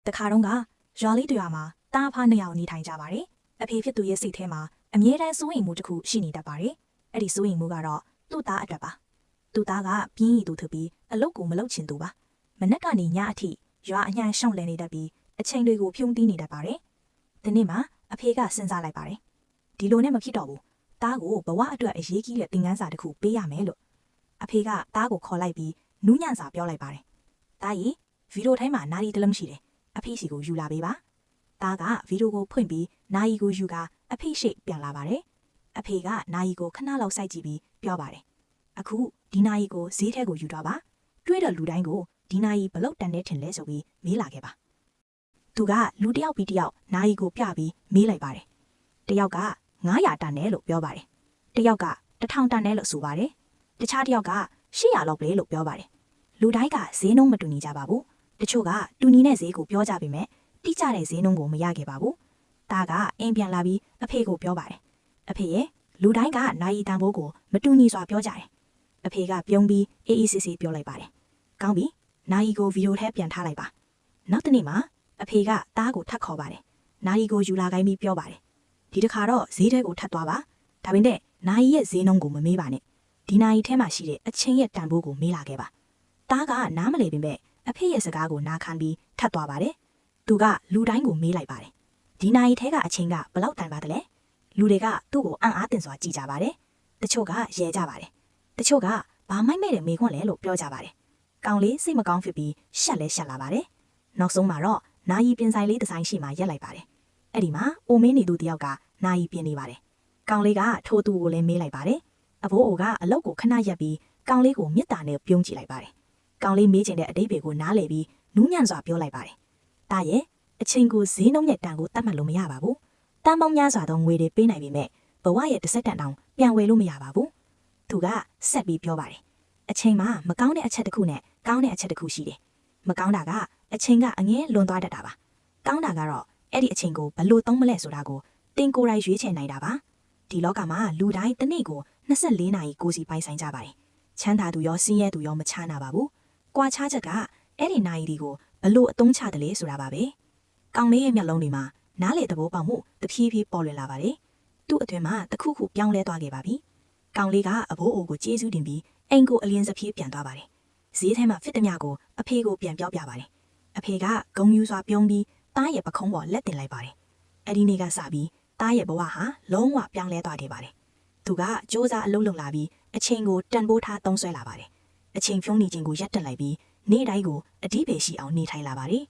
တခါတုန်းကရွာလေးတရွာမှာတားဖားနှစ်ယောက်နေထိုင်ကြပါတယ်အဖေဖြစ်သူရဲ့စိတ်ထဲမှာအမြဲတမ်းစိုးရိမ်မှုတစ်ခုရှိနေတတ်ပါတယ်အဲ့ဒီစိုးရိမ်မှုကတော့သူ့သားအတွက်ပါသူ့သားကပြင်းရည်သူထပြီးအလုပ်ကိုမလုပ်ချင်သူပါမနက်ကနေညအထိရွာအညံ့ရှောင်းလည်နေတတ်ပြီးအချိန်တွေကိုဖြုံးတီးနေတတ်ပါတယ်ဒီနေ့မှအဖေကစဉ်းစားလိုက်ပါတယ်ဒီလိုနဲ့မဖြစ်တော့ဘူးသားကိုဘဝအတွက်အရေးကြီးတဲ့သင်ခန်းစာတစ်ခုပေးရမယ်လို့အဖေကသားကိုခေါ်လိုက်ပြီးနူးညံ့စာပြောလိုက်ပါတယ်သားကြီးဗီဒီယိုထိုင်းမှာနာရီတစ်လုံးရှိတယ်အဖေစီကိုယူလာပေးပါသားကဗီဒီယိုကိုဖွင့်ပြီးနာရီကိုယူကအဖေရှိပြန်လာပါတယ်အဖေကနာရီကိုခဏလောက်စိုက်ကြည့်ပြီးပြောပါတယ်အခုဒီနာရီကိုဈေးထဲကိုယူတော့ပါတွေးတဲ့လူတိုင်းကိုဒီနာရီဘလောက်တန်တဲ့ထင်လဲဆိုပြီးမေးလာခဲ့ပါသူကလူတစ်ယောက်ပြီးတစ်ယောက်နာရီကိုပြပြီးမေးလိုက်ပါတယ်တစ်ယောက်က900တန်တယ်လို့ပြောပါတယ်တစ်ယောက်က1000တန်တယ်လို့ဆိုပါတယ်တခြားတစ်ယောက်က800လောက်ပဲလို့ပြောပါတယ်လူတိုင်းကဈေးနှုန်းမတူညီကြပါဘူးတချို့ကတူညီတဲ့ဈေးကိုပြောကြပေမဲ့တိကျတဲ့ဈေးနှုန်းကိုမရခဲ့ပါဘူးဒါကအိမ်ပြန်လာပြီးအဖေကိုပြောပါတယ်အဖေရဲ့လူတိုင်းကနိုင်ရီတန်ဖိုးကိုမတူညီစွာပြောကြတယ်အဖေကပြုံးပြီးအေးအေးဆေးဆေးပြောလိုက်ပါတယ်ကောင်းပြီနိုင်ရီကိုဗီဒီယိုထဲပြန်ထားလိုက်ပါနောက်တနေ့မှာအဖေကသားကိုထပ်ခေါ်ပါတယ်နိုင်ရီကိုယူလာခိုင်းပြီးပြောပါတယ်ဒီတစ်ခါတော့ဈေးထဲကိုထပ်သွားပါဒါပေမဲ့နိုင်ရီရဲ့ဈေးနှုန်းကိုမမေးပါနဲ့ဒီနိုင်ရီထဲမှာရှိတဲ့အချင်းရဲ့တန်ဖိုးကိုမေးလာခဲ့ပါသားကနားမလည်ပေမဲ့အဖေရဲ့စကားကိုနားခံပြီးထပ်သွားပါတယ်သူကလူတိုင်းကိုမေးလိုက်ပါတယ်ဒီနိုင်ရီထဲကအချင်းကဘလောက်တန်ပါသလဲလူတွေကသူ့ကိုအံ့အားသင့်စွာကြည့်ကြပါတယ်တချို့ကရဲကြပါတယ်တချို့ကဘာမိုက်မဲ့တဲ့မေခွန်းလဲလို့ပြောကြပါတယ်ကောင်လေးစိတ်မကောင်းဖြစ်ပြီးရှက်လဲရှက်လာပါတယ်နောက်ဆုံးမှာတော့နာယီပြင်ဆိုင်လေးဒီဇိုင်းရှိမှရက်လိုက်ပါတယ်အဲ့ဒီမှာအိုမင်းနေသူတယောက်ကနာယီပြင်နေပါတယ်ကောင်လေးကထိုးသူကိုလည်းမေးလိုက်ပါတယ်အဘိုးအိုကအလုတ်ကိုခဏရက်ပြီးကောင်လေးကိုမြစ်တာနဲ့ပြုံးကြည့်လိုက်ပါတယ်ကောင်လေးမေးချင်တဲ့အတိတ်တွေကိုနားလည်ပြီးနူးညံ့စွာပြောလိုက်ပါတယ်တာရဲ့အချင်းကိုဈေးနှုန်းနဲ့တန်ကိုတတ်မှတ်လို့မရပါဘူးတန်ပေါင်းများစွာသောငွေတွေပေးနိုင်ပေမဲ့ဘဝရဲ့တစ်စက်တန်တောင်ပြန်ဝယ်လို့မရပါဘူးသူကဆက်ပြီးပြောပါတယ်အချင်းမှာမကောင်းတဲ့အချက်တစ်ခုနဲ့ကောင်းတဲ့အချက်တစ်ခုရှိတယ်မကောင်းတာကအချင်းကအငဲလွန်သွားတတ်တာပါကောင်းတာကတော့အဲ့ဒီအချင်းကိုဘလို့သုံးမလဲဆိုတာကိုတင်ကိုယ်တိုင်ရွေးချယ်နိုင်တာပါဒီလောကမှာလူတိုင်းတစ်နေ့ကို24နာရီကိုစီပိုင်ဆိုင်ကြပါတယ်ချမ်းသာသူရောဆင်းရဲသူရောမချမ်းသာပါဘူးကွာခြားချက်ကအဲ့ဒီနာရီတွေကိုဘလို့အသုံးချတယ်လဲဆိုတာပါပဲကောင်းလေးရဲ့မျက်လုံးတွေမှာနားလေသဘောပေါက်မှုတဖြည်းဖြည်းပေါ်လွင်လာပါတယ်သူ့အတွင်မှာတခုခုပြောင်းလဲသွားခဲ့ပါပြီကောင်းလေးကအဘိုးအိုကိုကျေးဇူးတင်ပြီးအိမ်ကိုအလင်းစပြေးပြန်သွားပါတယ်ဈေးထဲမှာဖစ်တမျှကိုအဖေကိုပြန်ပြောပြပါတယ်အဖေကဂုံယူစွာပြုံးပြီးတားရဲ့ပခုံးပေါ်လက်တင်လိုက်ပါတယ်အဲ့ဒီနေ့ကစပြီးတားရဲ့ဘဝဟာလုံးဝပြောင်းလဲသွားခဲ့ပါတယ်သူကစ조사အလုပ်လုပ်လာပြီးအချိန်ကိုတန်ဖိုးထားသုံးဆွဲလာပါတယ်အချိန်ဖြုံးနေခြင်းကိုရပ်တက်လိုက်ပြီးနေ့တိုင်းကိုအတိပေရှိအောင်နေထိုင်လာပါတယ်